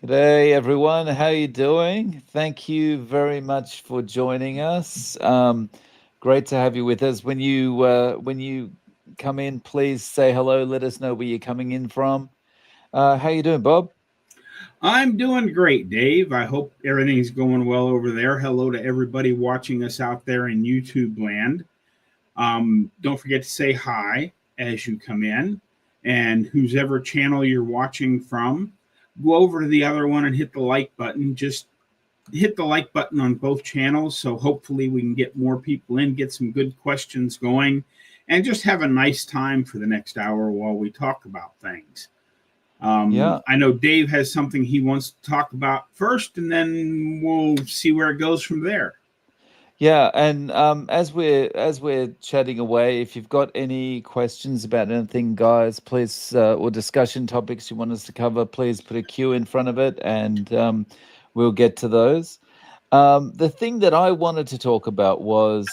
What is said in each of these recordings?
G'day, everyone. How you doing? Thank you very much for joining us. Great to have you with us. When you come in, please say hello. Let us know where you're coming in from. How you doing, Bob? I'm doing great, Dave. I hope everything's going well over there. Hello to everybody watching us out there in YouTube land. Don't forget to say hi as you come in. And whose ever channel you're watching from, go over to the other one and hit the like button. Just hit the like button on both channels. So hopefully we can get more people in, get some good questions going, and just have a nice time for the next hour while we talk about things. Yeah, I know Dave has something he wants to talk about first, and then we'll see where it goes from there. yeah. And as we're chatting away, if you've got any questions about anything, guys, please or discussion topics you want us to cover, please put a Q in front of it, and we'll get to those. The thing that I wanted to talk about was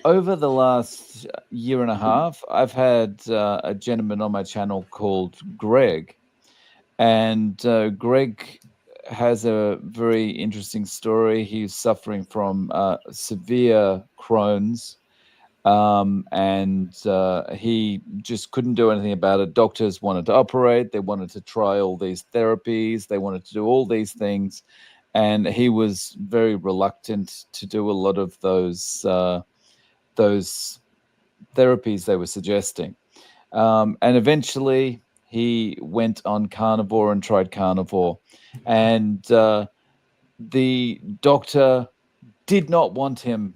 over the last year and a half, I've had a gentleman on my channel called Greg, and Greg has a very interesting story. He's suffering from severe Crohn's, and he just couldn't do anything about it. Doctors wanted to operate, they wanted to try all these therapies, they wanted to do all these things, and he was very reluctant to do a lot of those therapies they were suggesting. And eventually he went on carnivore and tried carnivore. And the doctor did not want him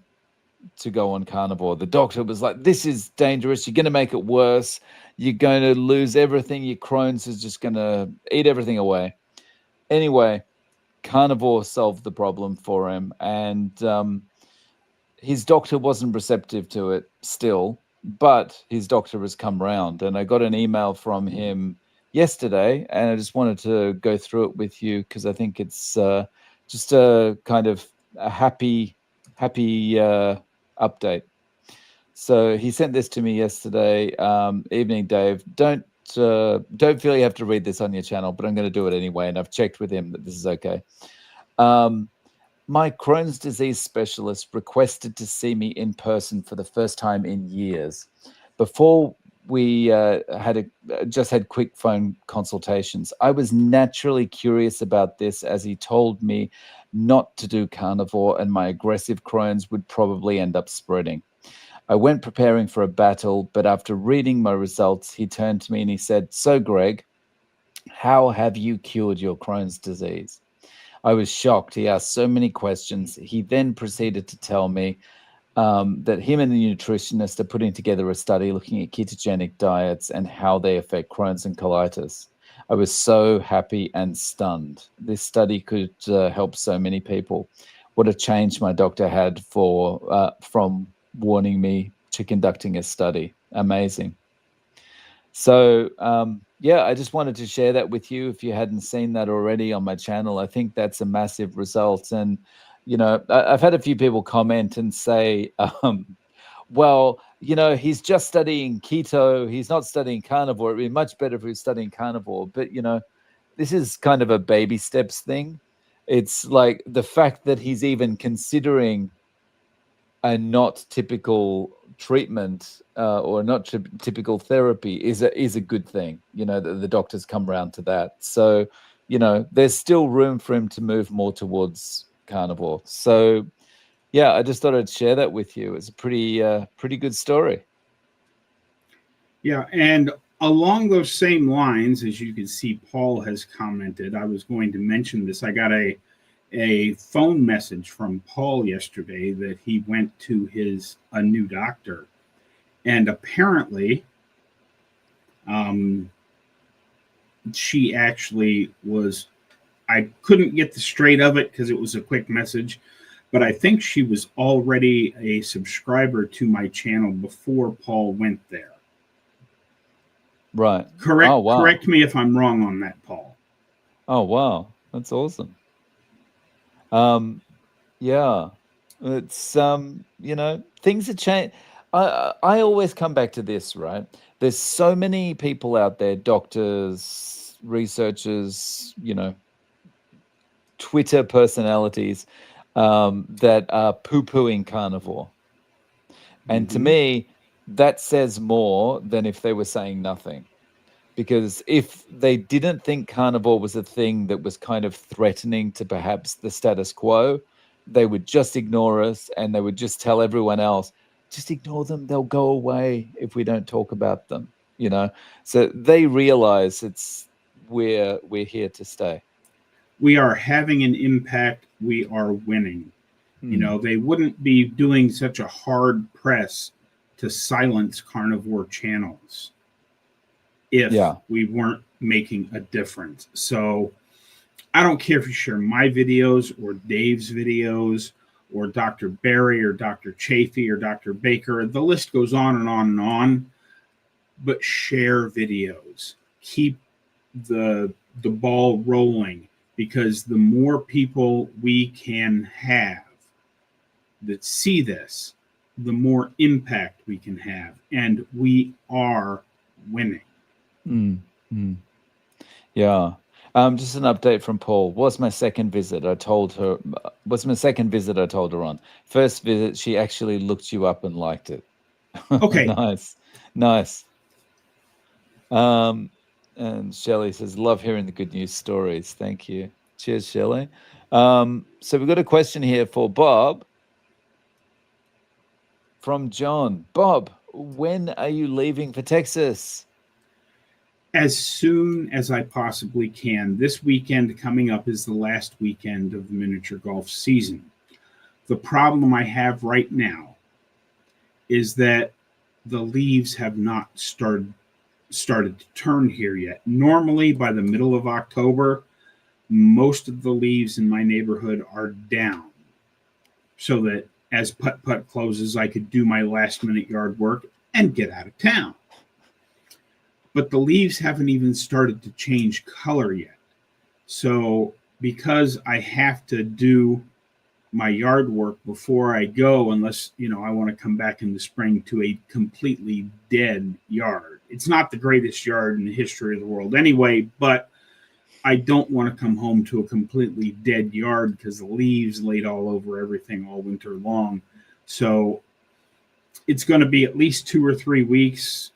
to go on carnivore. The doctor was like, "This is dangerous. You're going to make it worse. You're going to lose everything. Your Crohn's is just going to eat everything away." Anyway, carnivore solved the problem for him. And his doctor wasn't receptive to it still, but his doctor has come round. And I got an email from him yesterday, and I just wanted to go through it with you because I think it's just a kind of a happy update. So he sent this to me yesterday evening, Dave. Don't feel you have to read this on your channel, but I'm going to do it anyway, and I've checked with him that this is okay. Um, my Crohn's disease specialist requested to see me in person for the first time in years. Before we just had quick phone consultations, I was naturally curious about this as he told me not to do carnivore and my aggressive Crohn's would probably end up spreading. I went preparing for a battle, but after reading my results, he turned to me and he said, "So, Greg, how have you cured your Crohn's disease?" I was shocked. He asked so many questions. He then proceeded to tell me that him and the nutritionist are putting together a study looking at ketogenic diets and how they affect Crohn's and colitis. I was so happy and stunned. This study could help so many people. What a change my doctor had from warning me to conducting a study. Amazing. So, yeah, I just wanted to share that with you if you hadn't seen that already on my channel. I think that's a massive result. And, I've had a few people comment and say, well, he's just studying keto. He's not studying carnivore. It'd be much better if he was studying carnivore. But, this is kind of a baby steps thing. It's like the fact that he's even considering a not typical treatment or not typical therapy is a good thing. The doctors come around to that. So, there's still room for him to move more towards carnivore. So, yeah, I just thought I'd share that with you. It's a pretty good story. Yeah, and along those same lines, as you can see, Paul has commented. I was going to mention this. I got a phone message from Paul yesterday that he went to his a new doctor, and apparently, um, she actually was. I couldn't get the straight of it because it was a quick message, but I think she was already a subscriber to my channel before Paul went there. Right. Oh, Correct wow. correct me if I'm wrong on that, Paul. Oh, wow. That's awesome. Um, yeah. It's things are change. I always come back to this, right? There's so many people out there, doctors, researchers, Twitter personalities that are poo-pooing carnivore. And to me, that says more than if they were saying nothing. Because if they didn't think carnivore was a thing that was kind of threatening to perhaps the status quo, they would just ignore us and they would just tell everyone else, just ignore them. They'll go away if we don't talk about them, So they realize we're here to stay. We are having an impact. We are winning. They wouldn't be doing such a hard press to silence carnivore channels if we weren't making a difference. So I don't care if you share my videos or Dave's videos or Dr. Barry or Dr. Chafee or Dr. Baker. The list goes on and on and on. But share videos. Keep the ball rolling, because the more people we can have that see this, the more impact we can have. And we are winning. Yeah. Just an update from Paul. Was my second visit I told her on. First visit, she actually looked you up and liked it. Okay. Nice. And Shelley says, love hearing the good news stories. Thank you. Cheers, Shelley. So we've got a question here for Bob from John. Bob, when are you leaving for Texas? As soon as I possibly can. This weekend coming up is the last weekend of the miniature golf season. The problem I have right now is that the leaves have not started to turn here yet. Normally, by the middle of October, most of the leaves in my neighborhood are down, so that as putt-putt closes, I could do my last-minute yard work and get out of town. But the leaves haven't even started to change color yet. So because I have to do my yard work before I go, unless, I want to come back in the spring to a completely dead yard. It's not the greatest yard in the history of the world anyway, but I don't want to come home to a completely dead yard because the leaves laid all over everything all winter long. So it's going to be at least 2 or 3 weeks,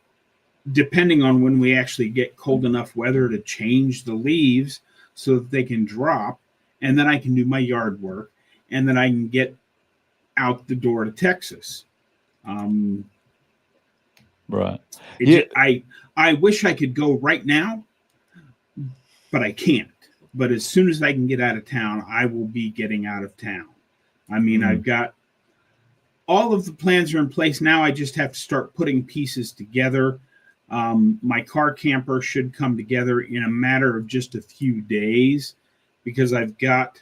depending on when we actually get cold enough weather to change the leaves so that they can drop, and then I can do my yard work, and then I can get out the door to Texas. Right. I wish I could go right now, but I can't. But as soon as I can get out of town, I will be getting out of town. I mean, I've got all of the plans are in place now. I just have to start putting pieces together. My car camper should come together in a matter of just a few days, because I've got,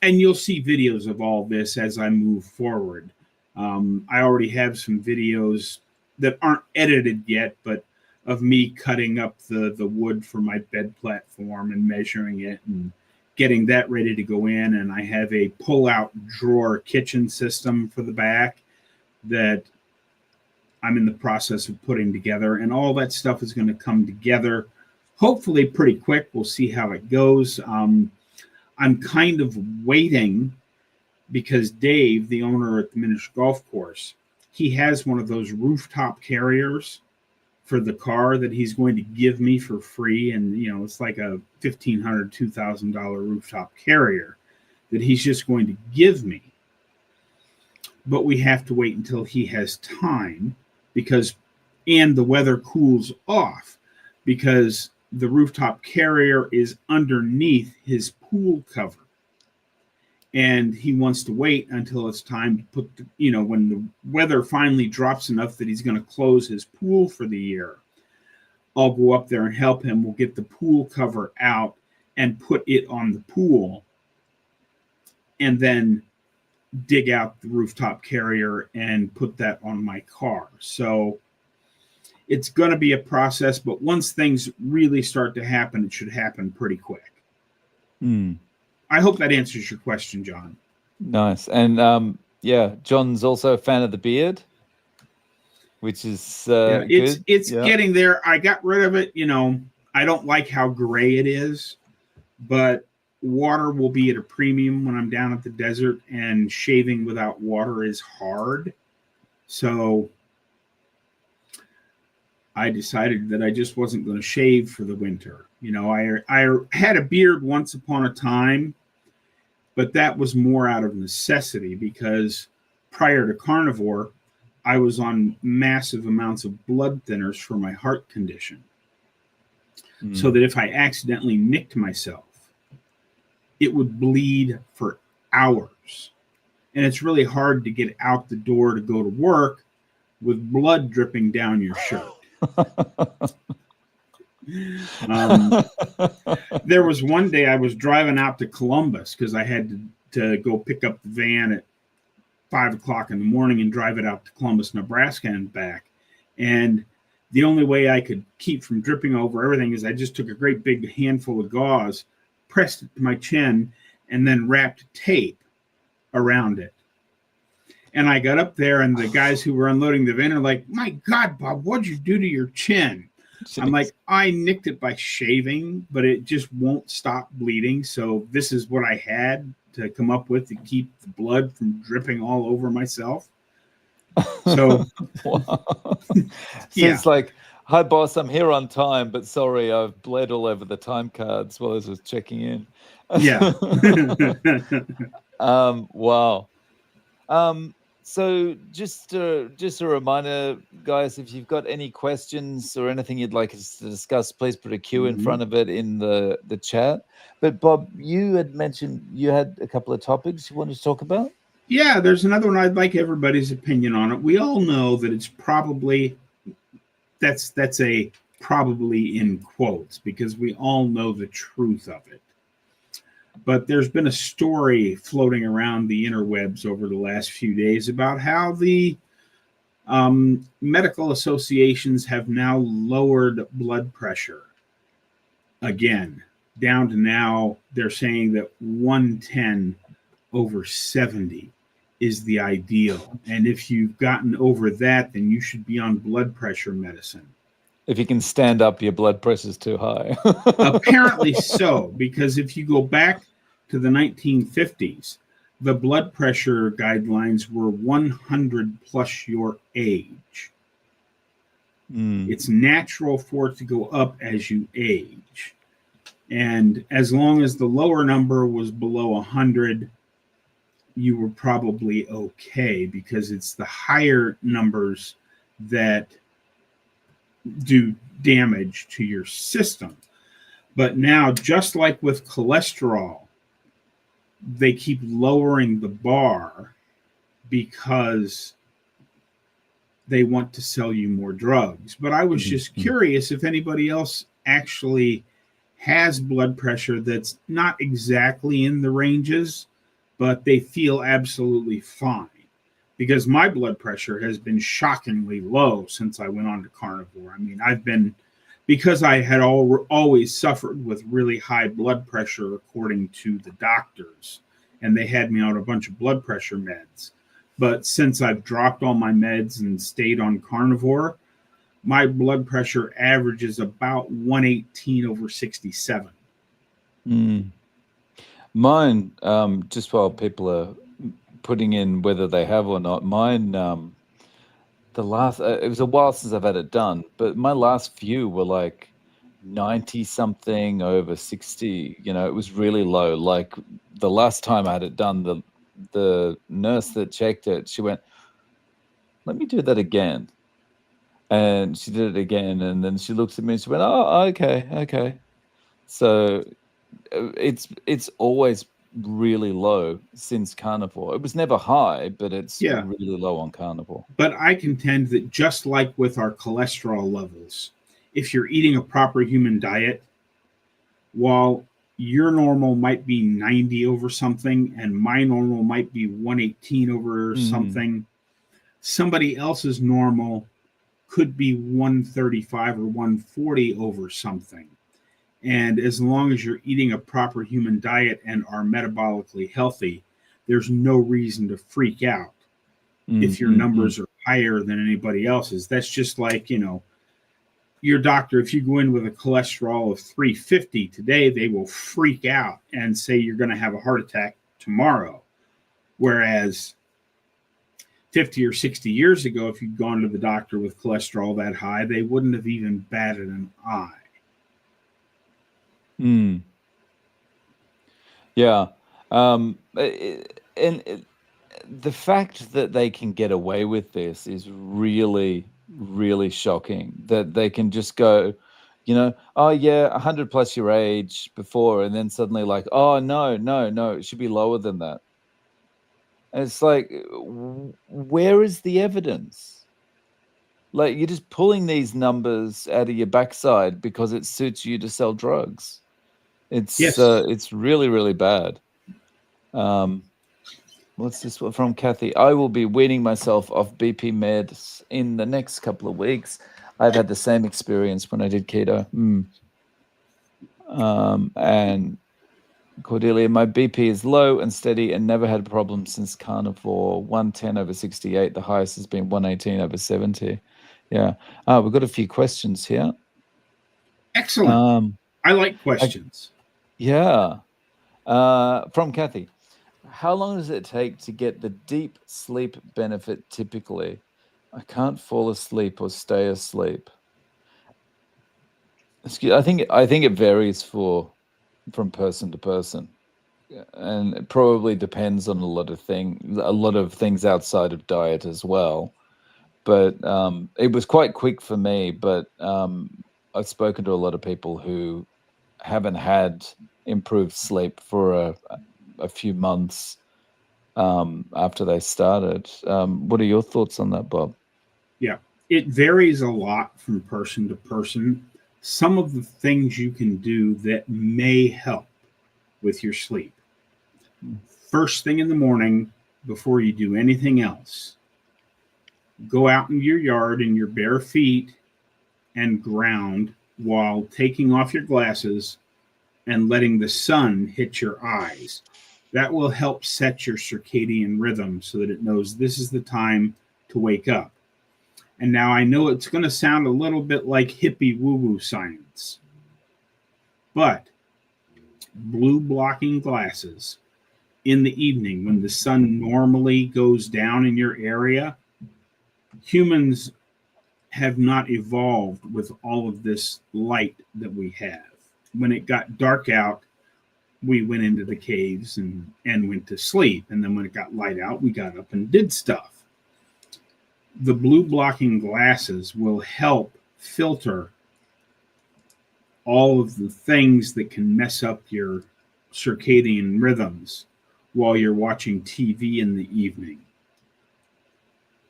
and you'll see videos of all this as I move forward. I already have some videos that aren't edited yet, but of me cutting up the wood for my bed platform and measuring it and getting that ready to go in. And I have a pull-out drawer kitchen system for the back that I'm in the process of putting together, and all that stuff is going to come together hopefully pretty quick. We'll see how it goes. I'm kind of waiting because Dave, the owner at the miniature golf course, he has one of those rooftop carriers for the car that he's going to give me for free. And, it's like a $1,500, $2,000 rooftop carrier that he's just going to give me. But we have to wait until he has time, and the weather cools off, because the rooftop carrier is underneath his pool cover. And he wants to wait until it's time to put, when the weather finally drops enough that he's going to close his pool for the year. I'll go up there and help him. We'll get the pool cover out and put it on the pool, and then dig out the rooftop carrier and put that on my car. So it's going to be a process, but once things really start to happen, it should happen pretty quick. I hope that answers your question, John. Nice. And John's also a fan of the beard, which is it's getting there. I got rid of it. I don't like how gray it is, but water will be at a premium when I'm down at the desert, and shaving without water is hard. So I decided that I just wasn't going to shave for the winter. I had a beard once upon a time, but that was more out of necessity because prior to carnivore, I was on massive amounts of blood thinners for my heart condition. So that if I accidentally nicked myself, it would bleed for hours. And it's really hard to get out the door to go to work with blood dripping down your shirt. There was one day I was driving out to Columbus because I had to go pick up the van at 5 o'clock in the morning and drive it out to Columbus, Nebraska and back. And the only way I could keep from dripping over everything is I just took a great big handful of gauze, pressed it to my chin, and then wrapped tape around it. And I got up there, and the guys who were unloading the van are like, "My God, Bob, what'd you do to your chin?" Jeez. I'm like, "I nicked it by shaving, but it just won't stop bleeding. So this is what I had to come up with to keep the blood from dripping all over myself." So, so it's like, "Hi, boss, I'm here on time, but sorry, I've bled all over the time cards while I was checking in." Yeah. Wow. So just a reminder, guys, if you've got any questions or anything you'd like us to discuss, please put a Q in front of it in the chat. But Bob, you had mentioned you had a couple of topics you wanted to talk about. Yeah, there's another one I'd like everybody's opinion on it. We all know that it's probably that's a probably in quotes because we all know the truth of it. But there's been a story floating around the interwebs over the last few days about how the medical associations have now lowered blood pressure again, down to now they're saying that 110/70 is the ideal. And if you've gotten over that, then you should be on blood pressure medicine. If you can stand up, your blood pressure is too high. Apparently so, because if you go back to the 1950s, the blood pressure guidelines were 100 plus your age. It's natural for it to go up as you age. And as long as the lower number was below 100, you were probably okay, because it's the higher numbers that do damage to your system. But now, just like with cholesterol, they keep lowering the bar because they want to sell you more drugs. But I was just curious if anybody else actually has blood pressure that's not exactly in the ranges, but they feel absolutely fine. Because my blood pressure has been shockingly low since I went on to carnivore. I mean, because I had always suffered with really high blood pressure according to the doctors, and they had me on a bunch of blood pressure meds. But since I've dropped all my meds and stayed on carnivore, my blood pressure averages about 118/67. Mine, just while people are putting in whether they have or not, mine, it was a while since I've had it done, but my last few were like 90 something over 60. It was really low. Like the last time I had it done, the nurse that checked it, she went, "Let me do that again." And she did it again, and then she looked at me and she went, "Oh, okay." So it's always really low since carnivore. It was never high, but it's really low on carnivore. But I contend that just like with our cholesterol levels, if you're eating a proper human diet, while your normal might be 90 over something and my normal might be 118 over something, somebody else's normal could be 135 or 140 over something. And as long as you're eating a proper human diet and are metabolically healthy, there's no reason to freak out if your numbers are higher than anybody else's. That's just like, your doctor, if you go in with a cholesterol of 350 today, they will freak out and say you're going to have a heart attack tomorrow. Whereas 50 or 60 years ago, if you'd gone to the doctor with cholesterol that high, they wouldn't have even batted an eye. Mm. Yeah. And the fact that they can get away with this is really, really shocking. That they can just go, oh yeah, 100 plus your age before, and then suddenly like, oh no, no, no, it should be lower than that. And it's like, where is the evidence? Like, you're just pulling these numbers out of your backside because it suits you to sell drugs. Yes. It's really, really bad. What's this one from Kathy? I will be weaning myself off BP meds in the next couple of weeks. I've had the same experience when I did keto. And Cordelia, my BP is low and steady and never had a problem since Carnivore. 110/68. The highest has been 118/70. Yeah. We've got a few questions here. Excellent. Um, I like questions. yeah. From Kathy. How long does it take to get the deep sleep benefit typically? I can't fall asleep or stay asleep. I think it varies from person to person. And it probably depends on a lot of things outside of diet as well. But it was quite quick for me, but I've spoken to a lot of people who haven't had improved sleep for a few months after they started. What are your thoughts on that, Bob? Yeah. It varies a lot from person to person. Some of the things you can do that may help with your sleep. Mm. First thing in the morning, before you do anything else, go out in your yard in your bare feet and ground while taking off your glasses and letting the sun hit your eyes. That will help set your circadian rhythm so that it knows this is the time to wake up. And now I know it's going to sound a little bit like hippie woo woo science, but blue blocking glasses in the evening when the sun normally goes down in your area, humans have not evolved with all of this light that we have. When it got dark out, we went into the caves and went to sleep. And then when it got light out, we got up and did stuff. The blue blocking glasses will help filter all of the things that can mess up your circadian rhythms while you're watching TV in the evening.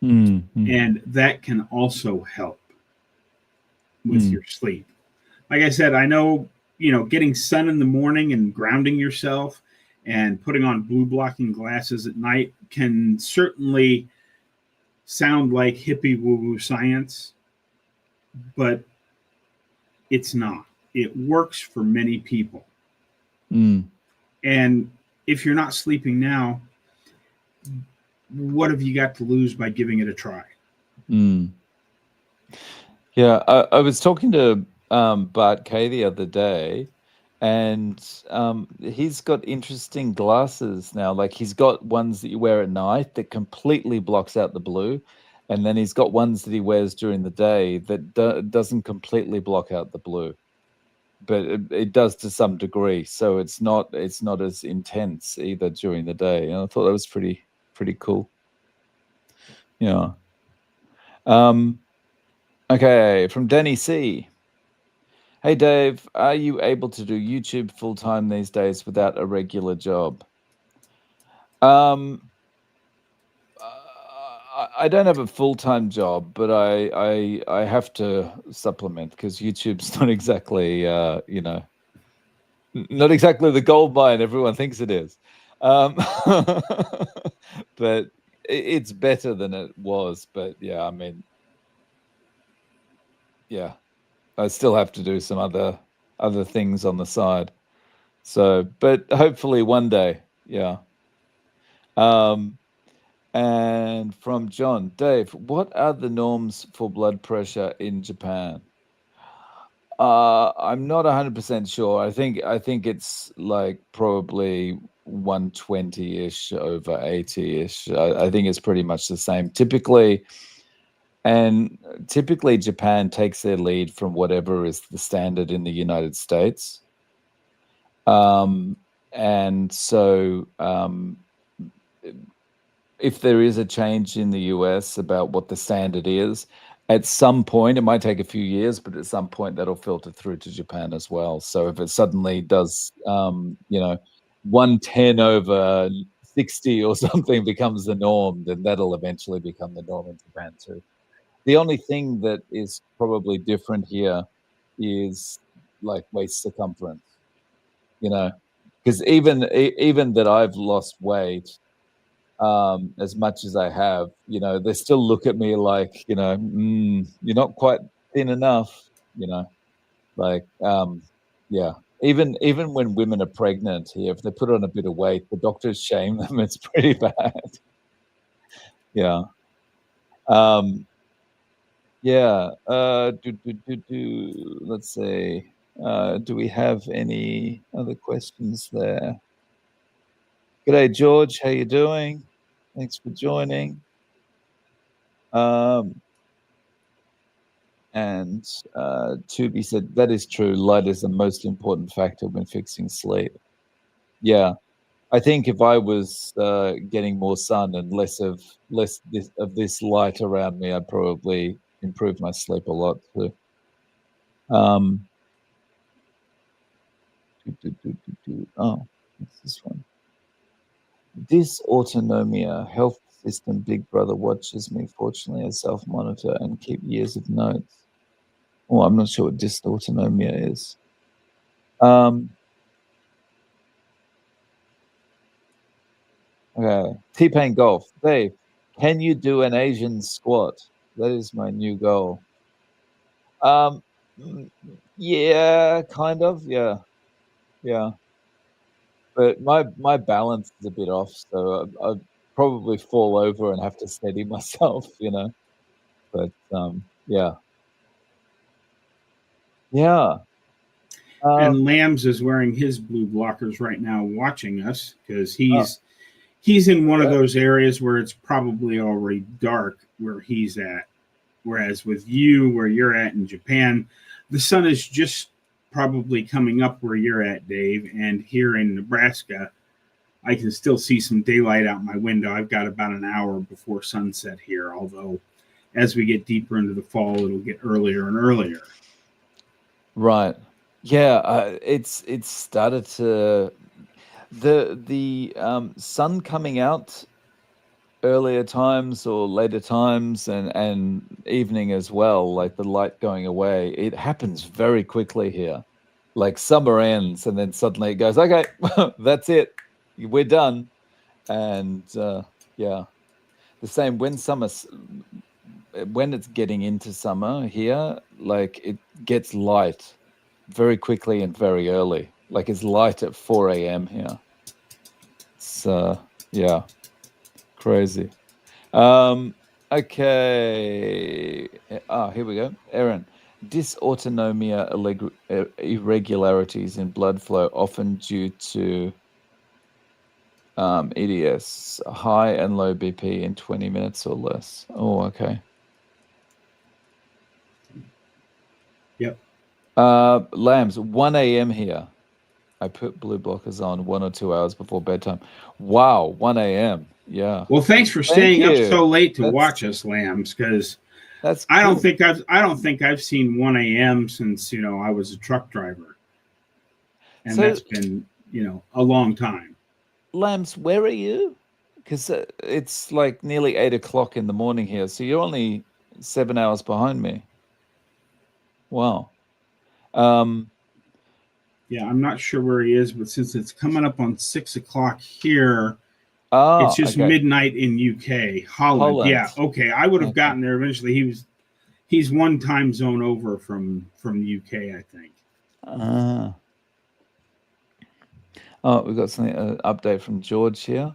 Mm. And that can also help with Mm. your sleep. Like I said, I know, getting sun in the morning and grounding yourself and putting on blue blocking glasses at night can certainly sound like hippie woo woo science, but it's not. It works for many people. Mm. And if you're not sleeping now, what have you got to lose by giving it a try? Mm. Yeah, I was talking to Bart Kay the other day, and he's got interesting glasses now. Like, he's got ones that you wear at night that completely blocks out the blue, and then he's got ones that he wears during the day that doesn't completely block out the blue, but it does to some degree. So it's not as intense either during the day. And I thought that was pretty cool. Yeah. Um, okay, from Danny C. Hey Dave, are you able to do YouTube full time these days without a regular job? Um, I don't have a full time job, but I have to supplement because YouTube's not exactly not exactly the gold mine everyone thinks it is. But it's better than it was. But yeah, I mean, yeah, I still have to do some other things on the side. So, but hopefully one day, yeah. Um, and from John, Dave, what are the norms for blood pressure in Japan? I'm not 100% sure. I think it's like probably 120-ish over 80-ish. I think it's pretty much the same. Typically Japan takes their lead from whatever is the standard in the United States. And so if there is a change in the US about what the standard is, at some point, it might take a few years, but at some point that'll filter through to Japan as well. So if it suddenly does, 110 over 60 or something becomes the norm, then that'll eventually become the norm in Japan too. The only thing that is probably different here is like waist circumference, you know, because even that I've lost weight, as much as I have, they still look at me like, you're not quite thin enough, you know, like, yeah. Even when women are pregnant here, if they put on a bit of weight, the doctors shame them. It's pretty bad. Yeah. Um, yeah. Let's see. Do we have any other questions there? G'day, George. How you doing? Thanks for joining. And Tubi said, that is true. Light is the most important factor when fixing sleep. Yeah. I think if I was getting more sun and less of this light around me, I'd probably improve my sleep a lot too. Oh, what's this one? Dysautonomia, health system, Big Brother watches me. Fortunately, I self-monitor and keep years of notes. Oh, I'm not sure what dysautonomia is. Okay. T-Pain Golf. Dave, can you do an Asian squat? That is my new goal. Yeah, kind of. Yeah. Yeah. But my balance is a bit off, so I'd probably fall over and have to steady myself, But yeah. Yeah. And Lambs is wearing his blue blockers right now, watching us because Oh, he's in one of yeah. those areas where it's probably already dark where he's at. Whereas with you, where you're at in Japan, the sun is just probably coming up where you're at, Dave. And here in Nebraska, I can still see some daylight out my window. I've got about an hour before sunset here, although as we get deeper into the fall, it'll get earlier and earlier. Right. Yeah, it's started to the sun coming out earlier times or later times and evening as well, like the light going away, it happens very quickly here. Like summer ends and then suddenly it goes, okay, that's it, we're done. And yeah, the same when it's getting into summer here, like it gets light very quickly and very early. Like it's light at 4 a.m. here. It's yeah, crazy. Okay. Here we go. Aaron, dysautonomia irregularities in blood flow, often due to EDS, high and low BP in 20 minutes or less. Oh, okay. Yep. Lambs, 1 a.m. here. I put blue blockers on 1 or 2 hours before bedtime. Wow, 1 a.m. Yeah. Well, thanks for Thank staying up you. so late to watch That's us, Lambs, because that's I don't cool. think I've seen 1 a.m. since I was a truck driver, and So, that's been a long time. Lambs, where are you? Because it's like nearly 8 o'clock in the morning here, so you're only 7 hours behind me. Wow. Um, Yeah, I'm not sure where he is, but since it's coming up on 6 o'clock here, it's just okay. midnight in UK, Holland. Holland. Yeah, okay. I would have Okay. gotten there eventually. He's one time zone over from UK, I think. Ah. Oh, we've got something update from George here.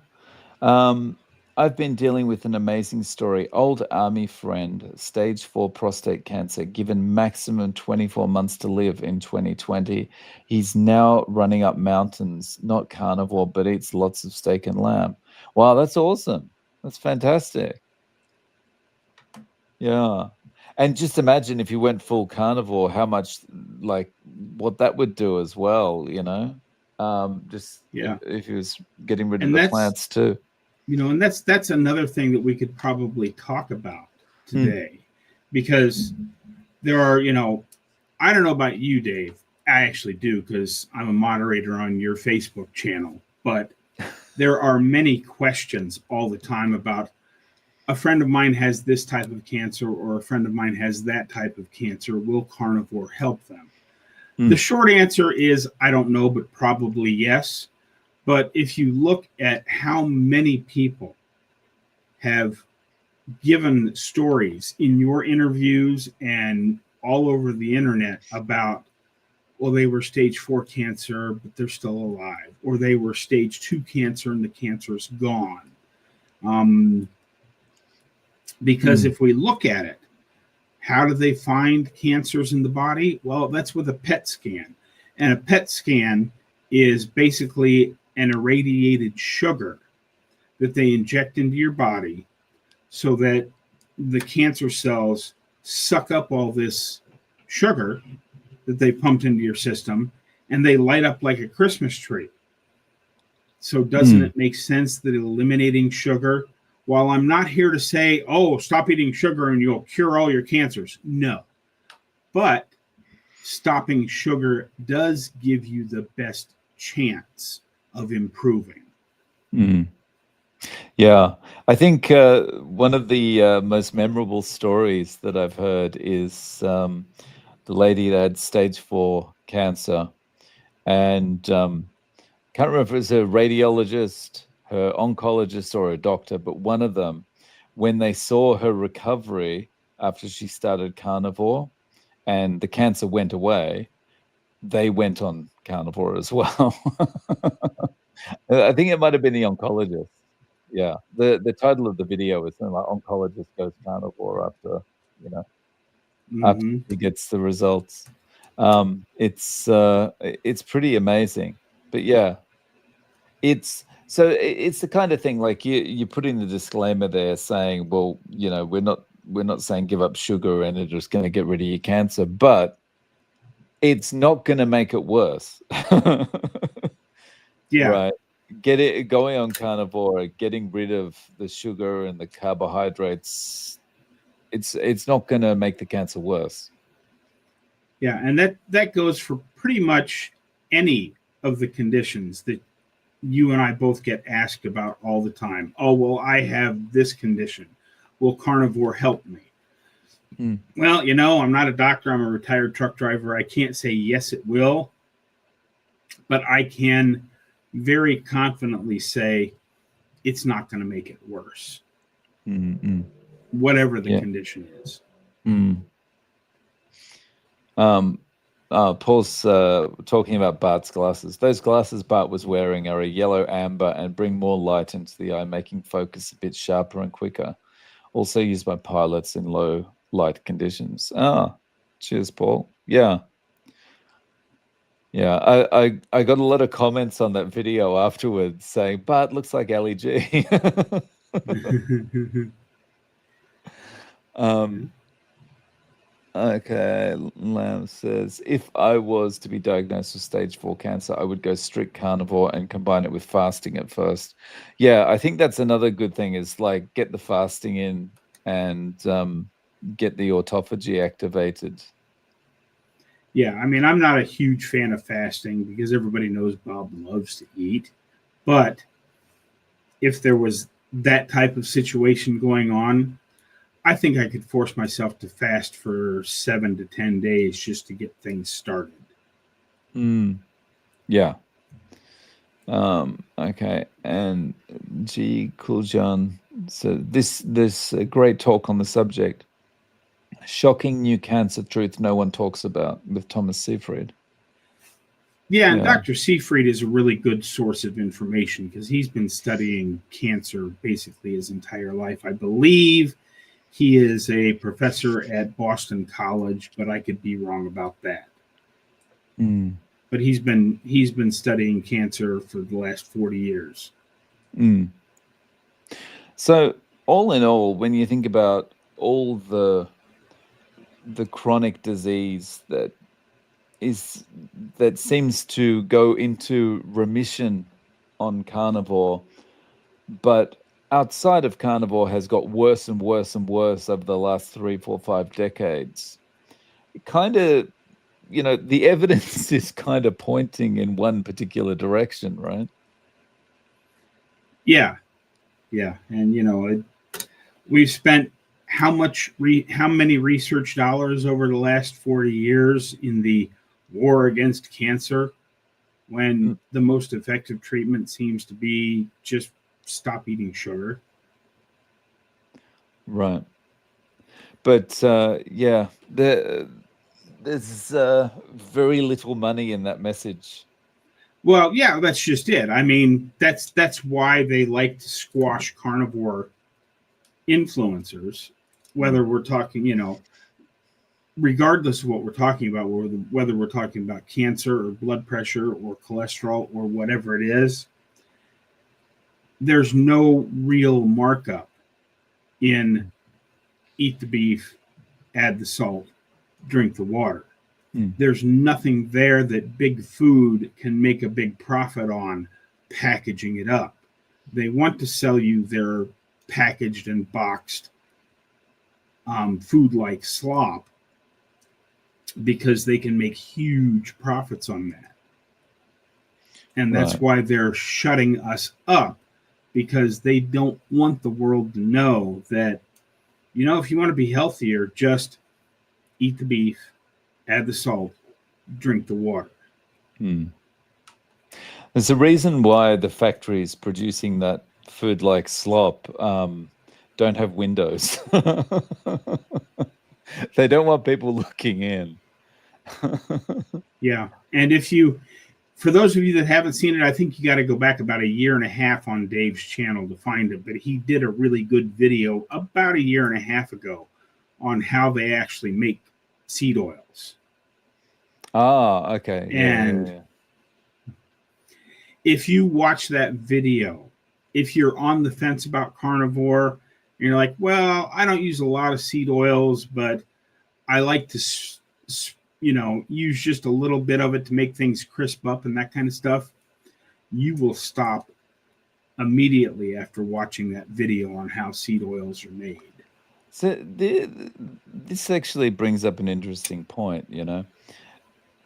I've been dealing with an amazing story. Old army friend, stage 4 prostate cancer, given maximum 24 months to live in 2020. He's now running up mountains, not carnivore, but eats lots of steak and lamb. Wow, that's awesome. That's fantastic. Yeah. And just imagine if you went full carnivore, how much, like, what that would do as well, just Yeah. if he was getting rid of And the that's, plants too. and that's another thing that we could probably talk about Hmm. today, because there are, I don't know about you, Dave. I actually do, because I'm a moderator on your Facebook channel, but there are many questions all the time about a friend of mine has this type of cancer, or a friend of mine has that type of cancer. Will carnivore help them? The short answer is I don't know, but probably yes. But if you look at how many people have given stories in your interviews and all over the internet about, well, they were stage 4 cancer, but they're still alive, or they were stage 2 cancer and the cancer's gone. Because if we look at it, how do they find cancers in the body? Well, that's with a PET scan. And a PET scan is basically an irradiated sugar that they inject into your body so that the cancer cells suck up all this sugar that they pumped into your system, and they light up like a Christmas tree. So doesn't it make sense that eliminating sugar, while I'm not here to say, oh, stop eating sugar and you'll cure all your cancers. No. But stopping sugar does give you the best chance of improving. Yeah, I think one of the most memorable stories that I've heard is the lady that had stage 4 cancer, and can't remember if it was a radiologist, her oncologist, or a doctor, but one of them, when they saw her recovery after she started carnivore and the cancer went away, they went on carnivore as well. I think it might have been the oncologist. Yeah. The title of the video is something like "Oncologist Goes Carnivore" after he gets the results. It's pretty amazing. But yeah, it's the kind of thing, like, you put in the disclaimer there saying, well, we're not saying give up sugar and it's just gonna get rid of your cancer, but it's not gonna make it worse. Yeah. Right. Get it going on carnivore, getting rid of the sugar and the carbohydrates. It's not gonna make the cancer worse. Yeah. And that goes for pretty much any of the conditions that you and I both get asked about all the time. Oh, well, I have this condition. Will carnivore help me? Well, I'm not a doctor. I'm a retired truck driver. I can't say yes, it will, but I can very confidently say it's not going to make it worse, whatever the condition is. Paul's talking about Bart's glasses. Those glasses Bart was wearing are a yellow amber and bring more light into the eye, making focus a bit sharper and quicker. Also used by pilots in low light conditions. Cheers, Paul. Yeah. Yeah, I got a lot of comments on that video afterwards saying, Bart looks like Ali G. Okay, Lamb says, if I was to be diagnosed with stage 4 cancer, I would go strict carnivore and combine it with fasting at first. Yeah, I think that's another good thing, is like get the fasting in and get the autophagy activated. Yeah, I mean, I'm not a huge fan of fasting because everybody knows Bob loves to eat. But if there was that type of situation going on, I think I could force myself to fast for 7 to 10 days just to get things started. Yeah. Okay. And G. Kuljan, so this great talk on the subject. Shocking new cancer truth no one talks about, with Thomas Seyfried. Yeah, and Yeah. Dr. Seifried is a really good source of information because he's been studying cancer basically his entire life. I believe he is a professor at Boston College, but I could be wrong about that. Mm. But he's been studying cancer for the last 40 years. Mm. So all in all, when you think about all the chronic disease that seems to go into remission on carnivore, but outside of carnivore has got worse and worse and worse over the last 3, 4, 5 decades. It kind of, the evidence is kind of pointing in one particular direction, right? Yeah, yeah, and we've spent how many research dollars over the last 40 years in the war against cancer when Mm. the most effective treatment seems to be just stop eating sugar. Right. But yeah, there's very little money in that message. Well, yeah, that's just it. I mean, that's why they like to squash carnivore influencers, Mm. whether we're talking, regardless of what we're talking about, whether we're talking about cancer or blood pressure or cholesterol or whatever it is, there's no real markup in eat the beef, add the salt, drink the water. Mm. There's nothing there that big food can make a big profit on packaging it up. They want to sell you their packaged and boxed food like slop because they can make huge profits on that. And that's Right. why they're shutting us up because they don't want the world to know that, if you want to be healthier, just eat the beef, add the salt, drink the water. Mm. There's a reason why the factories producing that food like slop don't have windows. They don't want people looking in. Yeah. And for those of you that haven't seen it, I think you got to go back about a year and a half on Dave's channel to find it. But he did a really good video about a year and a half ago on how they actually make seed oils. Ah, okay. Yeah, yeah, And yeah. if you watch that video, if you're on the fence about carnivore, and you're like, well, I don't use a lot of seed oils, but I like to, use just a little bit of it to make things crisp up and that kind of stuff, you will stop immediately after watching that video on how seed oils are made. So this actually brings up an interesting point,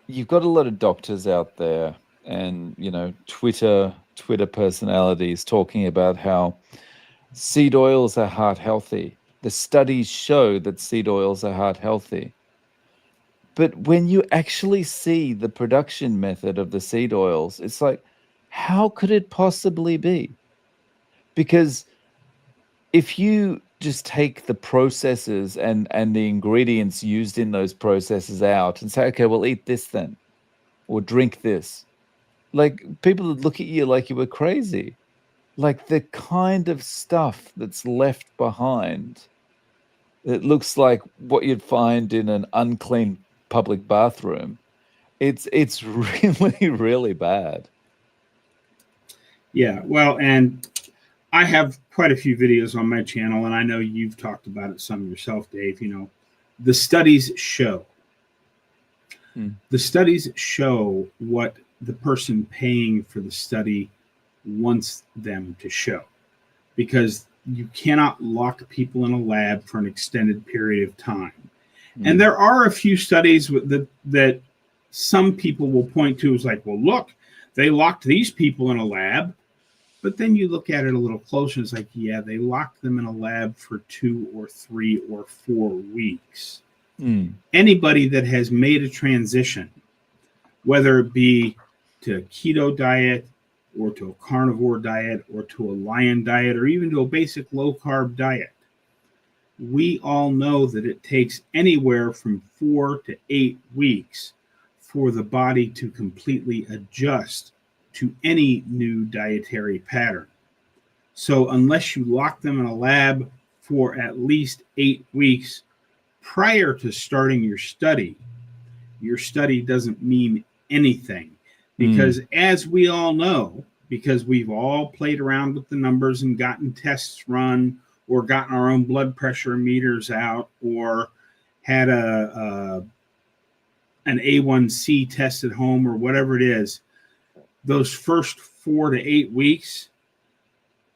You've got a lot of doctors out there and, Twitter personalities talking about how seed oils are heart healthy. The studies show that seed oils are heart healthy. But when you actually see the production method of the seed oils, it's like, how could it possibly be? Because if you just take the processes and the ingredients used in those processes out and say, okay, well, eat this then, or drink this, like people would look at you like you were crazy. Like the kind of stuff that's left behind, it looks like what you'd find in an unclean public bathroom. It's really, really bad. Yeah, well, and I have quite a few videos on my channel, and I know you've talked about it some yourself, Dave. The studies show. Mm. The studies show what the person paying for the study wants them to show, because you cannot lock people in a lab for an extended period of time. And Mm. there are a few studies that some people will point to as like, well, look, they locked these people in a lab. But then you look at it a little closer, it's like, yeah, they locked them in a lab for 2 or 3 or 4 weeks. Mm. Anybody that has made a transition, whether it be to a keto diet or to a carnivore diet or to a lion diet or even to a basic low carb diet, we all know that it takes anywhere from 4 to 8 weeks for the body to completely adjust to any new dietary pattern. So, unless you lock them in a lab for at least 8 weeks prior to starting your study doesn't mean anything. Because, as we all know, because we've all played around with the numbers and gotten tests run or gotten our own blood pressure meters out or had an A1C test at home or whatever it is, those first 4 to 8 weeks,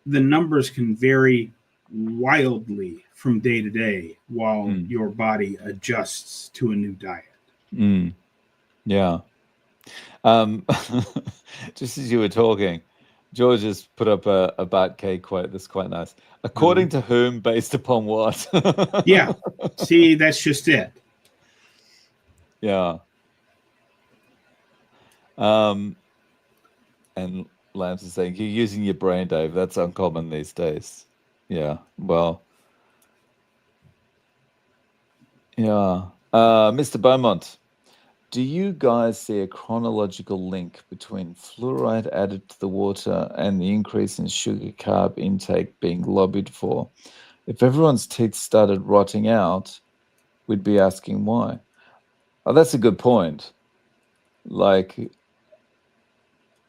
the numbers can vary wildly from day to day while your body adjusts to a new diet. Yeah. Just as you were talking, George has put up a Bart K quote that's quite nice. According to whom, based upon what? Yeah. See, that's just it. Yeah. And Lance is saying, you're using your brain, Dave. That's uncommon these days. Yeah. Well, yeah. Mr. Beaumont, do you guys see a chronological link between fluoride added to the water and the increase in sugar carb intake being lobbied for? If everyone's teeth started rotting out, we'd be asking why. Oh, that's a good point. Like,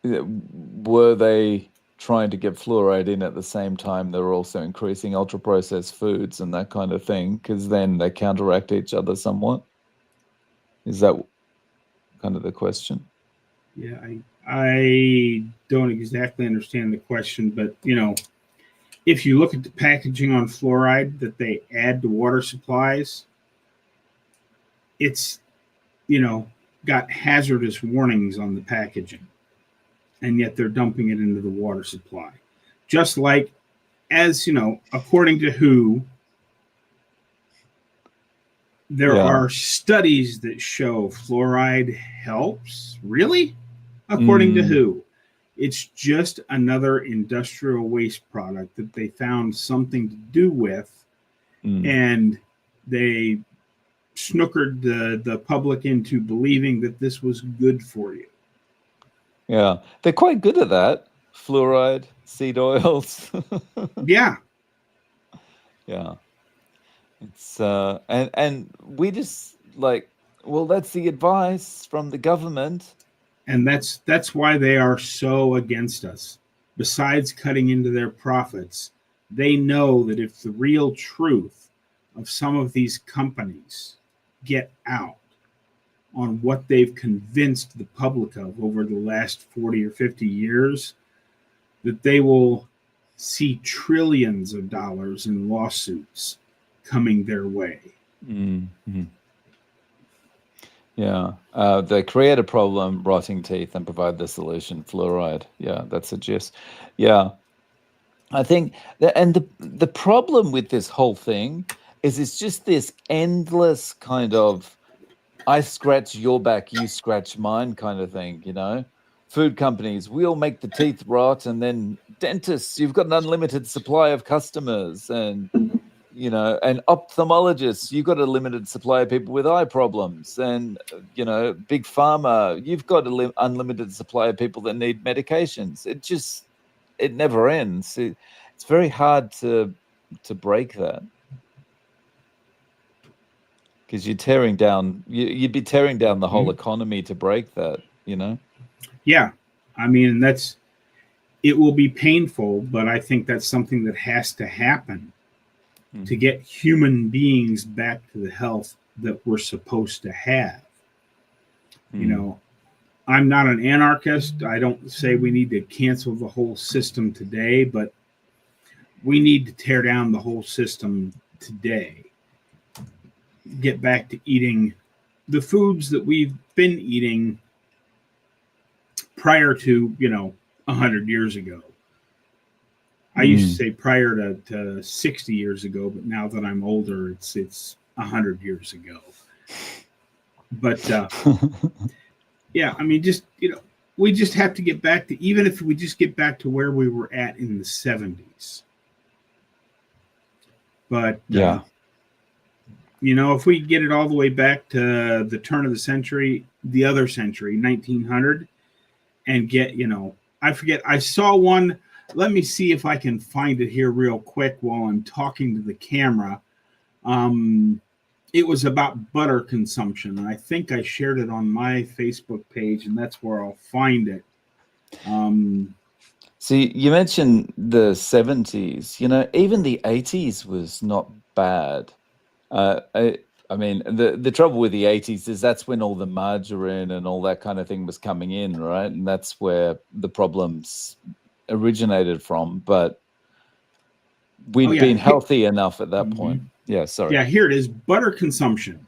were they trying to get fluoride in at the same time they were also increasing ultra-processed foods and that kind of thing? Because then they counteract each other somewhat. Is that kind of the question? Yeah, I don't exactly understand the question, but if you look at the packaging on fluoride that they add to water supplies, it's got hazardous warnings on the packaging, and yet they're dumping it into the water supply. Just like, as according to WHO, there are studies that show fluoride helps. Really? According to WHO. It's just another industrial waste product that they found something to do with, and they snookered the public into believing that this was good for you. Yeah, they're quite good at that. Fluoride, seed oils. Yeah. Yeah. It's and we just like, well, that's the advice from the government. And that's why they are so against us. Besides cutting into their profits, they know that if the real truth of some of these companies get out on what they've convinced the public of over the last 40 or 50 years, that they will see trillions of dollars in lawsuits coming their way. Yeah. They create a problem, rotting teeth, and provide the solution, fluoride. Yeah, that's a gist. Yeah. I think that, and the problem with this whole thing is it's just this endless kind of I scratch your back, you scratch mine kind of thing, Food companies, we'll make the teeth rot, and then dentists, you've got an unlimited supply of customers, and and ophthalmologists, you've got a limited supply of people with eye problems, and big pharma, you've got an unlimited supply of people that need medications. It never ends. It's very hard to break that, because you'd be tearing down the whole economy to break that. Yeah, I mean, it will be painful, but I think that's something that has to happen to get human beings back to the health that we're supposed to have. I'm not an anarchist. I don't say we need to cancel the whole system today, but we need to tear down the whole system today. Get back to eating the foods that we've been eating prior to, 100 years ago. I used to say prior to 60 years ago, but now that I'm older, it's 100 years ago. But yeah, I mean, just we just have to get back to, even if we just get back to where we were at in the 70s. But yeah, If we get it all the way back to the turn of the century, the other century, 1900, and get, I forget, I saw one. Let me see if I can find it here real quick while I'm talking to the camera. Um, it was about butter consumption, and I think I shared it on my Facebook page, and that's where I'll find it. Um, See, you mentioned the 70s. Even the 80s was not bad. I mean, the trouble with the 80s is that's when all the margarine and all that kind of thing was coming in, right? And that's where the problems originated from. But oh we'd yeah, been healthy enough at that mhm. point. Yeah, sorry. Yeah, here it is. Butter consumption,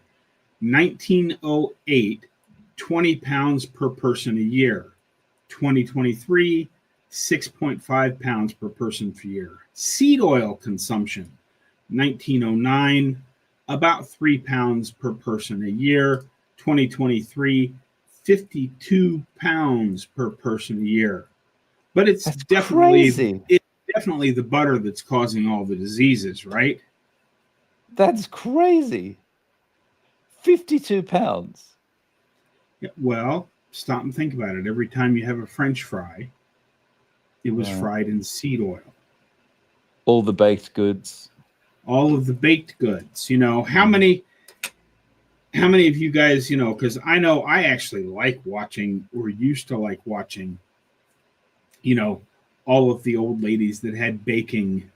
1908, 20 pounds per person a year. 2023, 6.5 pounds per person per year. Seed oil consumption, 1909, about 3 pounds per person a year. 2023, 52 pounds per person a year. But That's crazy. it's definitely the butter that's causing all the diseases, right? That's crazy. 52 pounds. Yeah, well, stop and think about it. Every time you have a French fry, it was Right. fried in seed oil. All the baked goods. All of the baked goods. How Mm. many of you guys, because I know I actually like watching, or used to like watching, you know, all of the old ladies that had baking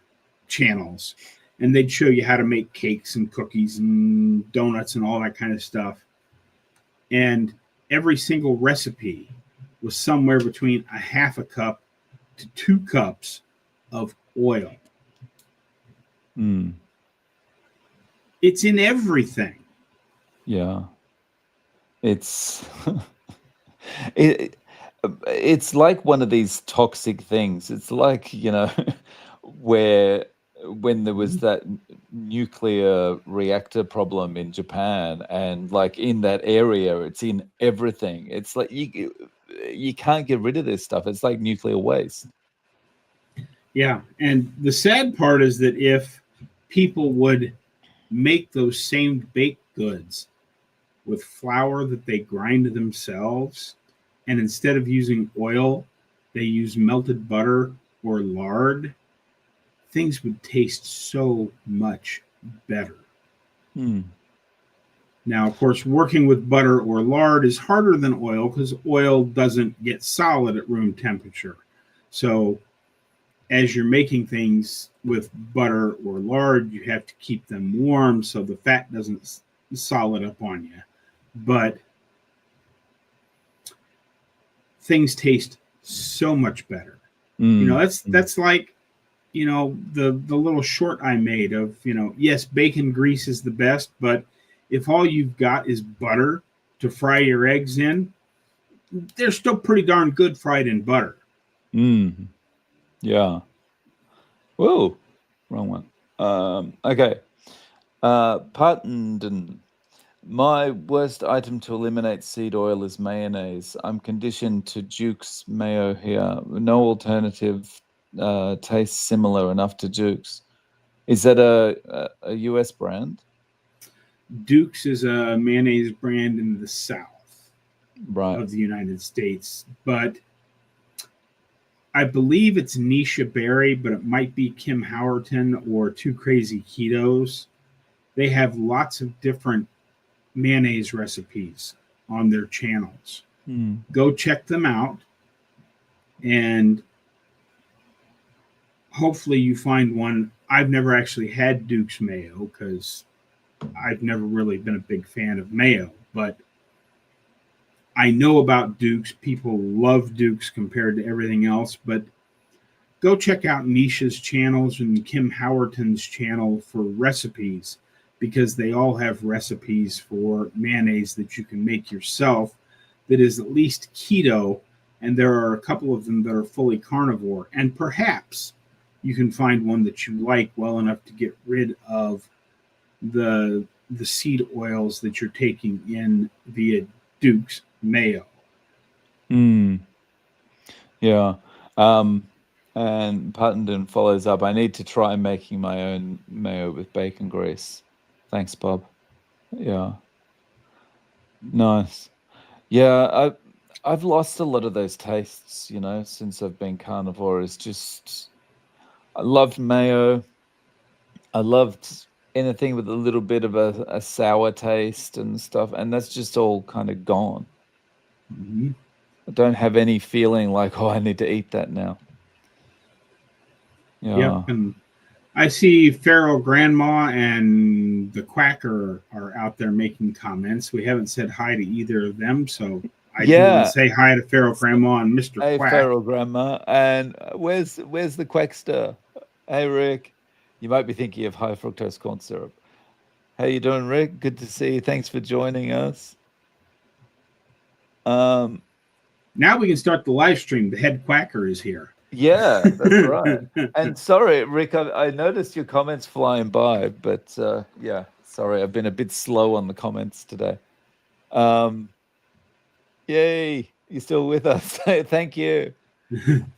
channels, and they'd show you how to make cakes and cookies and donuts and all that kind of stuff. And every single recipe was somewhere between a half a cup to 2 cups of oil. Mm. It's in everything. Yeah. It's it, it's like one of these toxic things. It's like, where when there was that nuclear reactor problem in Japan, and like in that area, it's in everything. It's like you can't get rid of this stuff. It's like nuclear waste. Yeah. And the sad part is that if people would make those same baked goods with flour that they grind themselves, and instead of using oil, they use melted butter or lard, things would taste so much better. Hmm. Now, of course, working with butter or lard is harder than oil because oil doesn't get solid at room temperature. So, as you're making things with butter or lard, you have to keep them warm so the fat doesn't solid up on you. But things taste so much better. Mm. Mm. That's like the little short I made of yes, bacon grease is the best, but if all you've got is butter to fry your eggs in, they're still pretty darn good fried in butter. Mm. Yeah. Whoa. Wrong one. Okay. Patterned. My worst item to eliminate seed oil is mayonnaise. I'm conditioned to Duke's mayo here. No alternative tastes similar enough to Duke's. Is that a US brand? Duke's is a mayonnaise brand in the south Right. of the United States, but I believe it's Nisha Berry, but it might be Kim Howerton or Two Crazy Ketos. They have lots of different mayonnaise recipes on their channels. Hmm. Go check them out, and hopefully you find one. I've never actually had Duke's mayo because I've never really been a big fan of mayo, but I know about Duke's. People love Duke's compared to everything else, but go check out Nisha's channels and Kim Howerton's channel for recipes because they all have recipes for mayonnaise that you can make yourself that is at least keto, and there are a couple of them that are fully carnivore. And perhaps you can find one that you like well enough to get rid of the seed oils that you're taking in via Duke's mayo. Hmm. Yeah. Um, and Pattenden follows up. I need to try making my own mayo with bacon grease. Thanks, Bob. Yeah. Nice. Yeah, I've lost a lot of those tastes, since I've been carnivore. It's just I loved mayo. I loved anything with a little bit of a sour taste and stuff, and that's just all kind of gone. Mm-hmm. I don't have any feeling like, oh, I need to eat that now. Yep. Yeah. And I see Feral Grandma and the Quacker are out there making comments. We haven't said hi to either of them, so I do want to Yeah. say hi to Feral Grandma and Mr. Hey, Quack. feral grandma. And where's the Quackster? Hey, Rick. You might be thinking of high fructose corn syrup. How you doing, Rick? Good to see you. Thanks for joining us. Um, Now we can start the live stream. The head Quacker is here. yeah, that's right. And sorry, Rick, I noticed your comments flying by, but yeah, sorry, I've been a bit slow on the comments today. Um, yay, you're still with us. Thank you.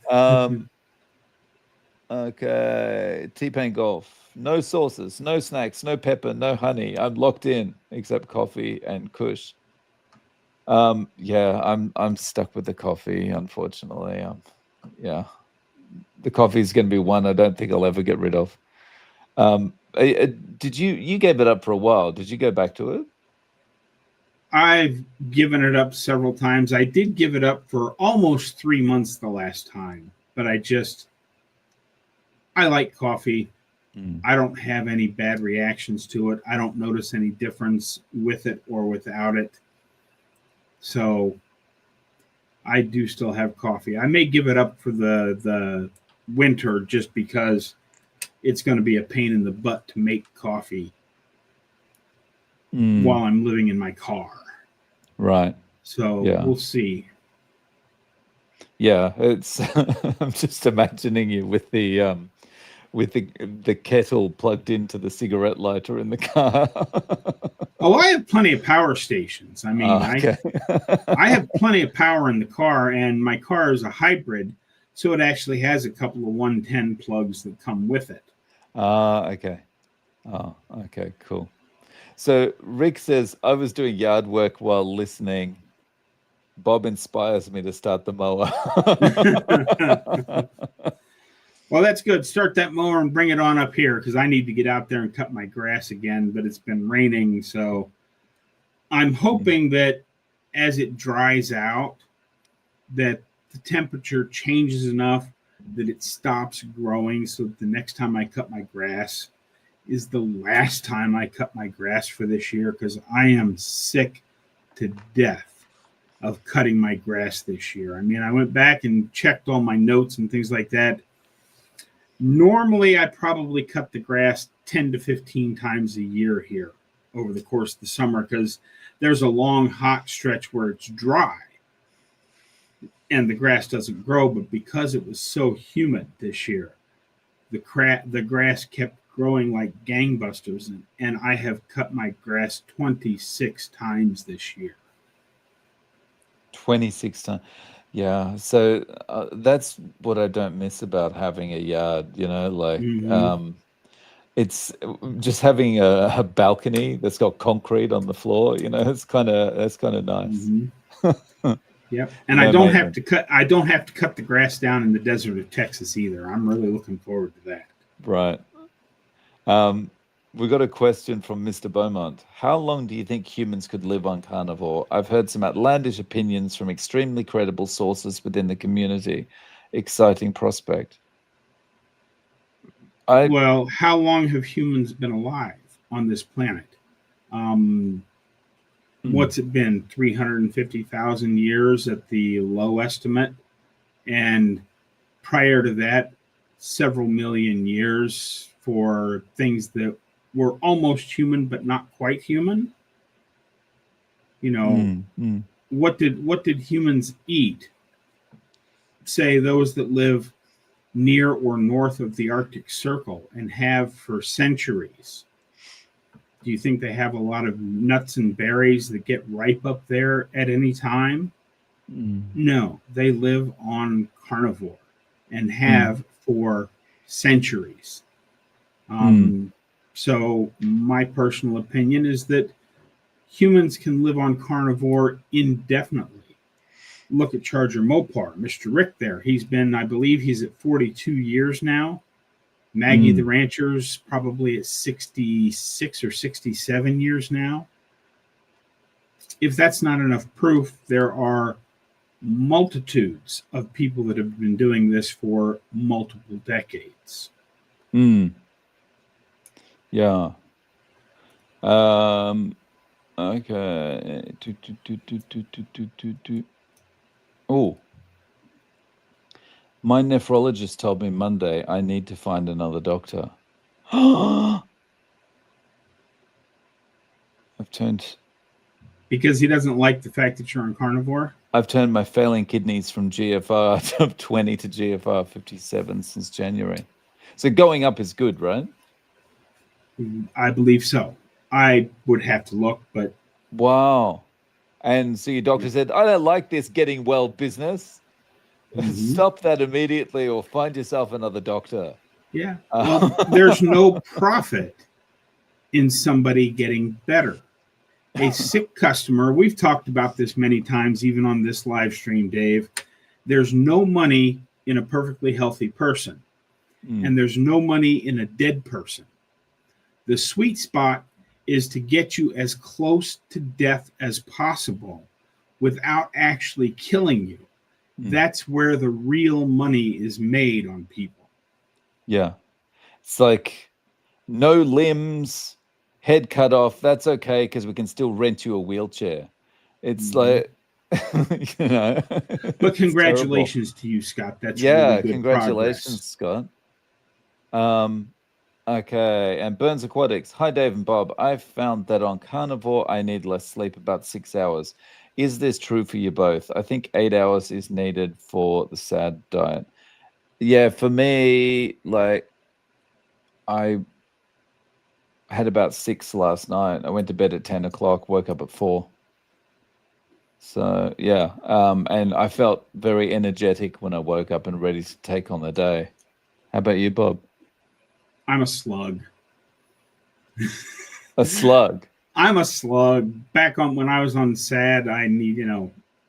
Um, okay, T-Pain Golf. No sauces, no snacks, no pepper, no honey. I'm locked in, except coffee and Kush. Yeah, I'm stuck with the coffee, unfortunately. Yeah, the coffee is going to be one I don't think I'll ever get rid of. Did you gave it up for a while? Did you go back to it? I've given it up several times. I did give it up for almost 3 months the last time, but I like coffee. Mm. I don't have any bad reactions to it. I don't notice any difference with it or without it. So I do still have coffee. I may give it up for the winter just because it's going to be a pain in the butt to make coffee Mm. while I'm living in my car. Right. So Yeah. we'll see. Yeah. It's I'm just imagining you with the kettle plugged into the cigarette lighter in the car. Oh, I have plenty of power stations. I mean, Okay. I have plenty of power in the car, and my car is a hybrid, so it actually has a couple of 110 plugs that come with it. Okay. Oh, okay, cool. So Rick says, I was doing yard work while listening. Bob inspires me to start the mower. Well, that's good. Start that mower and bring it on up here because I need to get out there and cut my grass again, but it's been raining, so I'm hoping that as it dries out, that the temperature changes enough that it stops growing so that the next time I cut my grass is the last time I cut my grass for this year because I am sick to death of cutting my grass this year. I mean, I went back and checked all my notes and things like that. Normally, I probably cut the grass 10 to 15 times a year here over the course of the summer because there's a long, hot stretch where it's dry and the grass doesn't grow. But because it was so humid this year, the grass kept growing like gangbusters, and I have cut my grass 26 times this year. 26 times. Yeah, so that's what I don't miss about having a yard, like Mm-hmm. it's just having a balcony that's got concrete on the floor, that's kind of nice. Mm-hmm. Yep. And No maintenance. I don't have to cut the grass down in the desert of Texas either. I'm really looking forward to that. Right. Um, we got a question from Mr. Beaumont. How long do you think humans could live on carnivore? I've heard some outlandish opinions from extremely credible sources within the community. Exciting prospect. I Well, how long have humans been alive on this planet? Um, mm, what's it been? 350,000 years at the low estimate. And prior to that, several million years for things that were almost human but not quite human. You know, mm, mm, what did humans eat? Say those that live near or north of the Arctic Circle and have for centuries. Do you think they have a lot of nuts and berries that get ripe up there at any time? mm, No, they live on carnivore and mm, have for centuries. mm, So, my personal opinion is that Humans can live on carnivore indefinitely. Look at Charger Mopar, Mr. Rick there. He's been, I believe he's at 42 years now. Maggie the Rancher's probably at 66 or 67 years now. If that's not enough proof, there are multitudes of people that have been doing this for multiple decades. Yeah. Okay. Oh. My nephrologist told me Monday I need to find another doctor. I've turned... Because he doesn't like the fact that you're on carnivore? I've turned my failing kidneys from GFR 20 to GFR 57 since January. So going up is good, right? I believe so. I would have to look, but... Wow. And so your doctor said, I don't like this getting well business. Stop that immediately or find yourself another doctor. Yeah. Well, there's no profit in somebody getting better. A sick customer, we've talked about this many times, even on this live stream, Dave. There's no money in a perfectly healthy person, and there's no money in a dead person. The sweet spot is to get you as close to death as possible without actually killing you. That's where the real money is made on people. Yeah. It's like no limbs, head cut off. That's okay because we can still rent you a wheelchair. It's like, you know. But congratulations to you, Scott. That's really good congratulations, progress. Scott. Okay, and Burns Aquatics. Hi, Dave and Bob. I've found that on carnivore, I need less sleep, about 6 hours. Is this true for you both? I think 8 hours is needed for the SAD diet. Yeah, for me, like, I had about 6 last night. I went to bed at 10 o'clock, woke up at 4. So, yeah, and I felt very energetic when I woke up and ready to take on the day. How about you, Bob? I'm a slug. A slug? I'm a slug. Back on when I was on SAD, I need,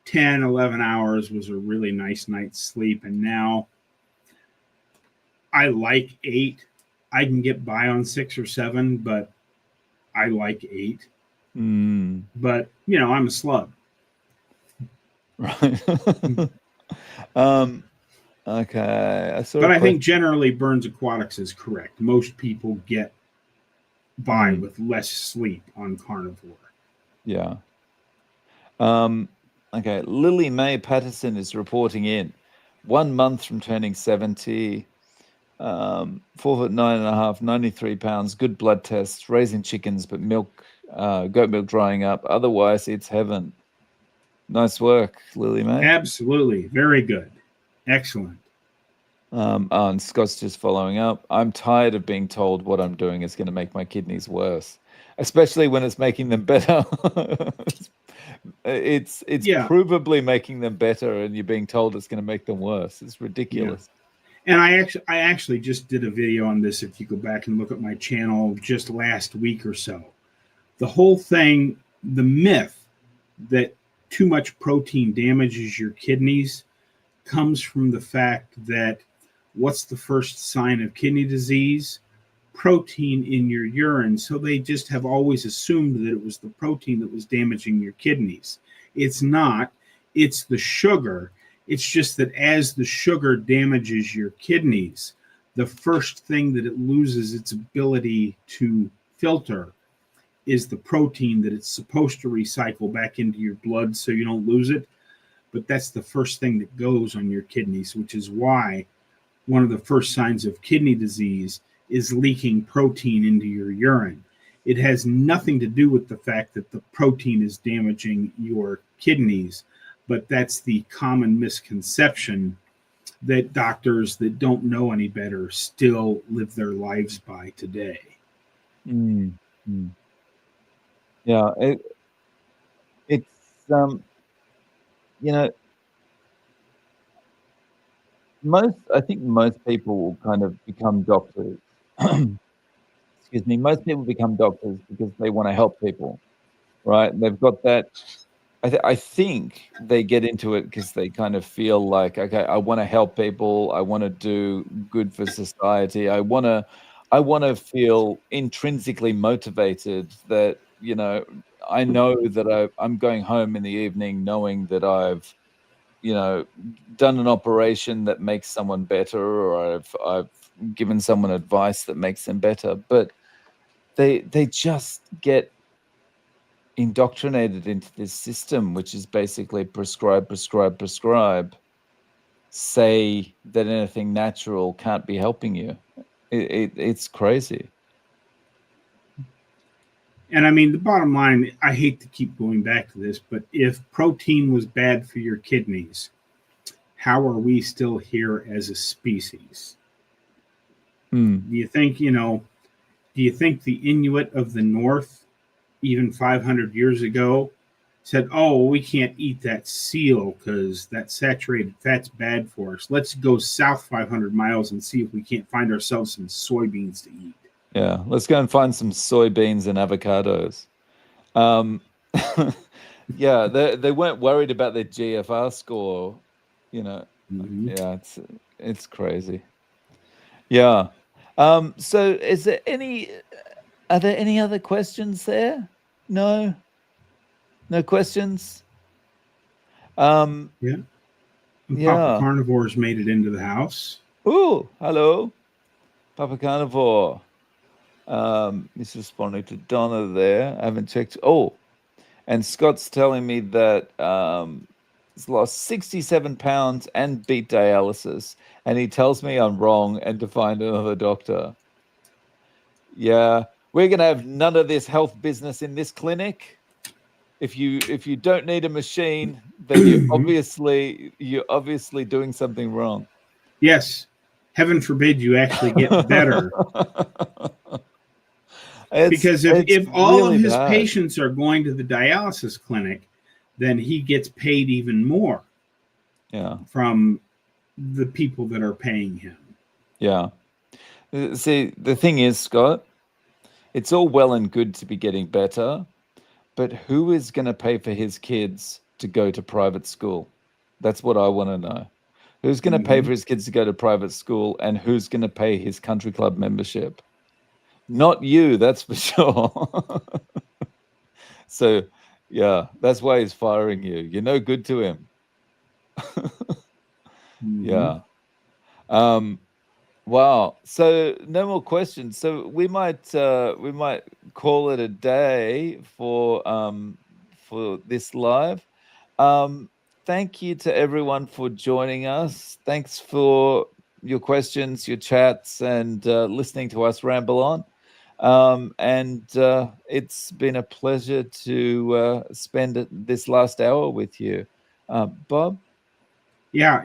10, 11 hours was a really nice night's sleep. And now I like 8. I can get by on 6 or 7, but I like 8. But, I'm a slug. Right. Okay. But I think generally Burns Aquatics is correct. Most people get by with less sleep on carnivore. Yeah. Okay. Lily Mae Patterson is reporting in. 1 month from turning 70. 4'9.5", 93 pounds. Good blood tests. Raising chickens, but milk, goat milk drying up. Otherwise, it's heaven. Nice work, Lily Mae. Absolutely. Very good. Excellent. And Scott's just following up. I'm tired of being told what I'm doing is going to make my kidneys worse, especially when it's making them better. It's provably making them better, and you're being told it's going to make them worse. It's ridiculous. Yeah. And I actually just did a video on this. If you go back and look at my channel just last week or so, the whole thing, the myth that too much protein damages your kidneys comes from the fact that what's the first sign of kidney disease? Protein in your urine. So they just have always assumed that it was the protein that was damaging your kidneys. It's not. It's the sugar. It's just that as the sugar damages your kidneys, the first thing that it loses its ability to filter is the protein that it's supposed to recycle back into your blood so you don't lose it. But that's the first thing that goes on your kidneys, which is why one of the first signs of kidney disease is leaking protein into your urine. It has nothing to do with the fact that the protein is damaging your kidneys, but that's the common misconception that doctors that don't know any better still live their lives by today. Yeah, it's I think most people will kind of become doctors. Excuse me. Most people become doctors because they want to help people. right? They've got that. I think they get into it because they kind of feel like, okay, I want to help people. I want to do good for society. I want to feel intrinsically motivated that, I know that I'm going home in the evening knowing that I've, done an operation that makes someone better, or I've given someone advice that makes them better. But they just get indoctrinated into this system, which is basically prescribe, prescribe, prescribe. Say that anything natural can't be helping you. It's crazy. And I mean, the bottom line, I hate to keep going back to this, but if protein was bad for your kidneys, how are we still here as a species? Hmm. Do you think, do you think the Inuit of the North, even 500 years ago, said, oh, we can't eat that seal because that saturated fat's bad for us. Let's go south 500 miles and see if we can't find ourselves some soybeans to eat. Yeah, let's go and find some soybeans and avocados. Um, yeah, they weren't worried about their GFR score. You know, Mm-hmm. yeah, it's crazy. Yeah. So are there any other questions there? No, no questions. Yeah. And Papa Yeah. Carnivore's made it into the house. Oh, hello, Papa Carnivore. He's responding to Donna there. I haven't checked. Oh, and Scott's telling me that he's lost 67 pounds and beat dialysis, and he tells me I'm wrong and to find another doctor. Yeah, we're gonna have none of this health business in this clinic. If you don't need a machine, then you're obviously doing something wrong. Yes. Heaven forbid you actually get better. it's Because it's if all of really his bad. patients are going to the dialysis clinic, then he gets paid even more Yeah, from the people that are paying him. yeah. See, the thing is, Scott, it's all well and good to be getting better, but who is going to pay for his kids to go to private school? That's what I want to know. Who's going to pay Mm-hmm. for his kids to go to private school, and who's going to pay his country club membership? Not you, that's for sure. So, yeah, that's why he's firing you. You're no good to him. Mm-hmm. Yeah. Um, wow. So no more questions. So we might call it a day for this live. Thank you to everyone for joining us. Thanks for your questions, your chats, and listening to us ramble on. And it's been a pleasure to spend this last hour with you. Bob? Yeah,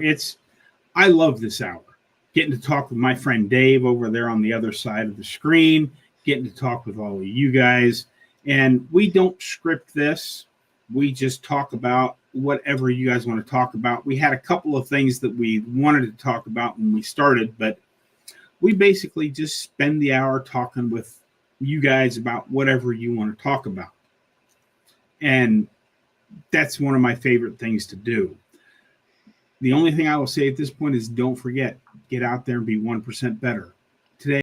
I love this hour. Getting to talk with my friend Dave over there on the other side of the screen, getting to talk with all of you guys. And we don't script this. We just talk about whatever you guys want to talk about. We had a couple of things that we wanted to talk about when we started, but we basically just spend the hour talking with you guys about whatever you want to talk about. And that's one of my favorite things to do. The only thing I will say at this point is don't forget, get out there and be 1% better.